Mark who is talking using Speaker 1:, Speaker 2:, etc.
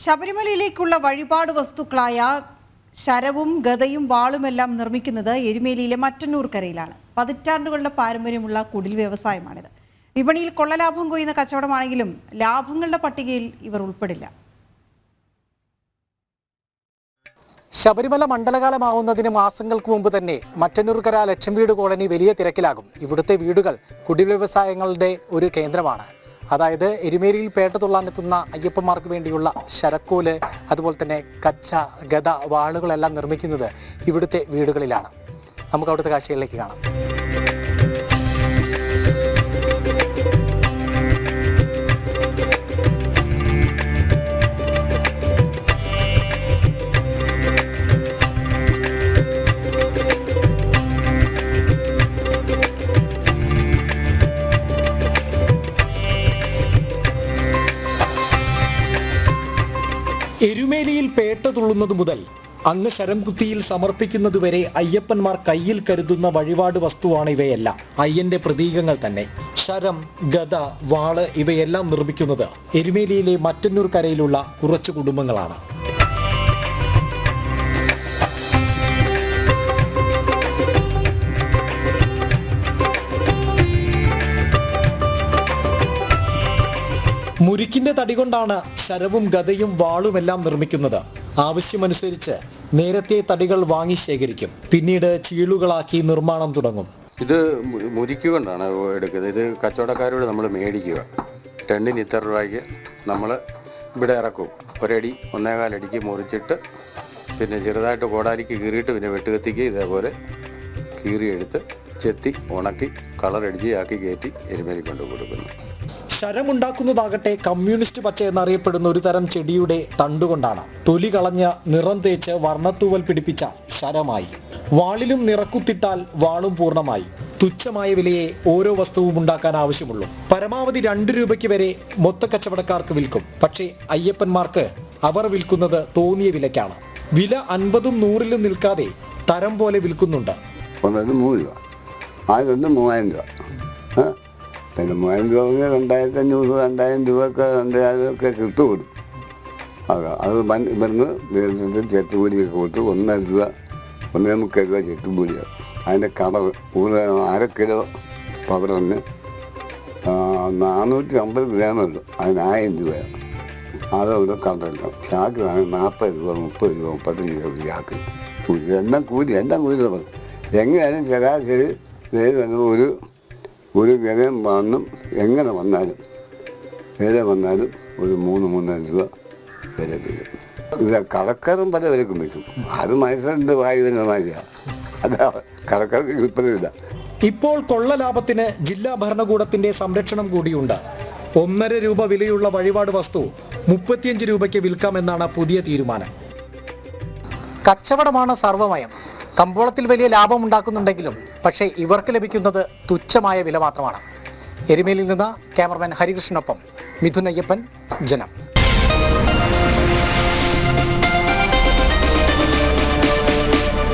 Speaker 1: ശബരിമലയിലേക്കുള്ള വഴിപാട് വസ്തുക്കളായ ശരവും ഗദയും വാളുമെല്ലാം നിർമ്മിക്കുന്നത് എരുമേലിയിലെ മറ്റന്നൂർക്കരയിലാണ്. പതിറ്റാണ്ടുകളുടെ പാരമ്പര്യമുള്ള കുടിൽ വ്യവസായമാണിത്. വിപണിയിൽ കൊള്ളലാഭം കൊയ്യുന്ന കച്ചവടമാണെങ്കിലും ലാഭങ്ങളുടെ പട്ടികയിൽ ഇവർ ഉൾപ്പെടില്ല.
Speaker 2: ശബരിമല മണ്ഡലകാലമാവുന്നതിന് മാസങ്ങൾക്ക് മുമ്പ് തന്നെ മറ്റന്നൂർക്കര ലക്ഷം വീട് കോളനി വലിയ തിരക്കിലാകും. ഇവിടുത്തെ വീടുകൾ കുടിൽ വ്യവസായങ്ങളുടെ ഒരു കേന്ദ്രമാണ്. അതായത് എരുമേലിയിൽ പേട്ട തുള്ളാനെത്തുന്ന അയ്യപ്പന്മാർക്ക് വേണ്ടിയുള്ള ശരക്കോല്, അതുപോലെ തന്നെ കച്ച, ഗദ, വാളുകളെല്ലാം നിർമ്മിക്കുന്നത് ഇവിടുത്തെ വീടുകളിലാണ്. നമുക്ക് അവിടുത്തെ കാഴ്ചകളിലേക്ക് കാണാം.
Speaker 3: എരുമേലിയിൽ പേട്ട തുള്ളുന്നത് മുതൽ അങ്ങ് ശരംകുത്തിയിൽ സമർപ്പിക്കുന്നതുവരെ അയ്യപ്പന്മാർ കയ്യിൽ കരുതുന്ന വഴിപാട് വസ്തുവാണ് ഇവയെല്ലാം. അയ്യന്റെ പ്രതീകങ്ങൾ തന്നെ. ശരം, ഗദ, വാള് ഇവയെല്ലാം നിർമ്മിക്കുന്നത് എരുമേലിയിലെ മറ്റന്നൂർക്കരയിലുള്ള കുറച്ചു കുടുംബങ്ങളാണ്. മുരിക്കിന്റെ തടി കൊണ്ടാണ് ശരവും ഗദയും വാളുമെല്ലാം നിർമ്മിക്കുന്നത്. ആവശ്യമനുസരിച്ച് നേരത്തെ തടികൾ വാങ്ങി ശേഖരിക്കും. പിന്നീട് ചീളുകളാക്കി നിർമ്മാണം തുടങ്ങും.
Speaker 4: ഇത് മുരിക്ക് കൊണ്ടാണ് എടുക്കുന്നത്. ഇത് കച്ചവടക്കാരോട് നമ്മൾ മേടിക്കുക. ടണ്ണിന് ഇത്ര രൂപയ്ക്ക് നമ്മൾ ഇവിടെ ഇറക്കും. ഒരടി 1.25 അടിക്ക് മുറിച്ചിട്ട് പിന്നെ ചെറുതായിട്ട് കോടാലിക്ക് കീറിയിട്ട് പിന്നെ വെട്ടുകത്തിക്ക് ഇതേപോലെ കീറിയെടുത്ത് ചെത്തി ഉണക്കി കളറടിച്ച് ആക്കി കയറ്റി എരുമേലി കൊണ്ട് കൊടുക്കുന്നു.
Speaker 3: ശരമുണ്ടാക്കുന്നതാകട്ടെ കമ്മ്യൂണിസ്റ്റ് പച്ച എന്നറിയപ്പെടുന്ന ഒരു തരം ചെടിയുടെ തണ്ടുകൊണ്ടാണ്. തൊലി കളഞ്ഞ് നിറം തേച്ച് വർണ്ണത്തൂവൽ പിടിപ്പിച്ച ശരമായി. വാളിലും നിറക്കുത്തിട്ടാൽ വാളും പൂർണ്ണമായി. തുച്ഛമായ വിലയെ ഓരോ വസ്തുവും ഉണ്ടാക്കാൻ ആവശ്യമുള്ളൂ. പരമാവധി 2 രൂപയ്ക്ക് വരെ മൊത്ത കച്ചവടക്കാർക്ക് വിൽക്കും. പക്ഷേ അയ്യപ്പന്മാർക്ക് അവർ വിൽക്കുന്നത് തോന്നിയ വിലയ്ക്കാണ്. വില 50ഉം 100ലും നിൽക്കാതെ തരം പോലെ വിൽക്കുന്നുണ്ട്.
Speaker 4: 3 രൂപ, 3000 രൂപ, പിന്നെ 3000 രൂപ 2500, 2000 രൂപയൊക്കെ 2000 കിട്ടും. അത് ഇവിടുന്ന് ചെത്തുകൂലിയൊക്കെ കൊടുത്ത് 1.5 രൂപ 1.25 രൂപ ചെത്തുകൂലിയാണ്. അതിൻ്റെ കടവ് 1/2 കിലോ പവറിന് 450 ഗ്രാമുള്ളൂ. അതിന് 1000 രൂപയാണ്. അതവിടെ കടലുണ്ടാവും. ചാക്ക് 40 രൂപ, 30 രൂപ, 35 രൂപ ചാക്ക് കൂലി. എല്ലാം കൂലി എങ്ങനെയായാലും ശരാശരി ഒരു ഗതം വന്നും എങ്ങനെ വന്നാലും വില വന്നാലും ഒരു 3-3.5 രൂപ വില തരും. ഇത് കടക്കാരും പല വിലക്കും വെക്കും. അത് മത്സരത്തിൻ്റെ വായു തന്നെ മാതിരിയാണ്. അതാ കടക്കാർക്ക് കിട്ടുന്നില്ല.
Speaker 3: ഇപ്പോൾ കൊള്ള ലാഭത്തിന് ജില്ലാ ഭരണകൂടത്തിന്റെ സംരക്ഷണം കൂടിയുണ്ട്. 1.5 രൂപ വിലയുള്ള വഴിപാട് വസ്തു 35 രൂപയ്ക്ക് വിൽക്കാമെന്നാണ് പുതിയ തീരുമാനം.
Speaker 2: കച്ചവടമാണ് സർവ്വമയം. കമ്പോളത്തിൽ വലിയ ലാഭം ഉണ്ടാക്കുന്നുണ്ടെങ്കിലും പക്ഷേ ഇവർക്ക് ലഭിക്കുന്നത് തുച്ഛമായ വില മാത്രമാണ്. എരുമേലിയിൽ നിന്ന് ക്യാമറമാൻ ഹരികൃഷ്ണനൊപ്പം മിഥുൻ അയ്യപ്പൻ, ജനം.